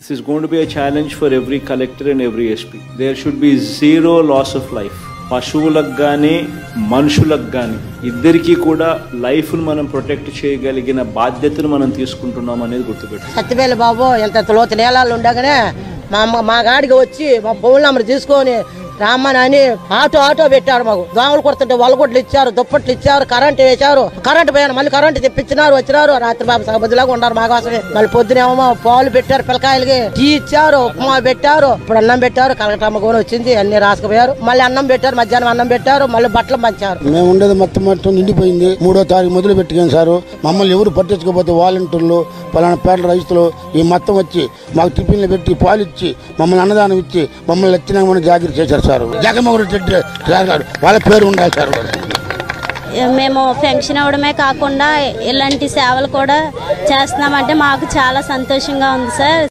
This is going to be a challenge for every collector and every SP. There should be zero loss of life. పశువులకు కానీ మనుషులకు కానీ ఇద్దరికీ కూడా లైఫ్ను మనం ప్రొటెక్ట్ చేయగలిగిన బాధ్యతను మనం తీసుకుంటున్నాం అనేది గుర్తుపెట్టు. సత్యవేలు బాబు ఎంత లోతు నేలాలు ఉండగానే మా గాడికి వచ్చి మా ఫోన్ నెంబర్ తీసుకొని రామ్మని ఆటో పెట్టారు. మాకు దోమలు కొడుతుంటే వలగొట్లు ఇచ్చారు, దుప్పట్లు ఇచ్చారు, కరెంట్ వేశారు. కరెంట్ పోయాను, మళ్ళీ కరెంట్ తెప్పించినారు, వచ్చినారు. రాత్రి బాబు సగబుద్ధిలాగా ఉన్నారు మా కోసమే. మళ్ళీ పొద్దునేమో పాలు పెట్టారు, పిల్లకాయలకి టీ ఇచ్చారు, ఉప్మా పెట్టారు, ఇప్పుడు అన్నం పెట్టారు. కలకటమ్మ కూడా వచ్చింది, అన్ని రాసుకుపోయారు. మళ్ళీ అన్నం పెట్టారు, మధ్యాహ్నం అన్నం పెట్టారు, మళ్ళీ బట్టలు పంచారు. మేము ఉండేది మొత్తం నిండిపోయింది. 3వ తారీఖు మొదలు పెట్టుకుని సారు మమ్మల్ని ఎవరు పట్టించుకోకపోతే వాలంటీర్లు పలానా పేర్ల రైతులు ఈ మొత్తం వచ్చి మాకు టిఫిన్లు పెట్టి పాలు ఇచ్చి మమ్మల్ని అన్నదానం ఇచ్చి మమ్మల్ని వచ్చినాక మనం జాగ్రత్త చేశారు సార్. జగన్మోహన్ రెడ్డి గారు వాళ్ళ పేరు ఉండాలి సార్. మేము పెన్షన్ అవ్వడమే కాకుండా ఇలాంటి సేవలు కూడా చేస్తున్నామంటే మాకు చాలా సంతోషంగా ఉంది సార్.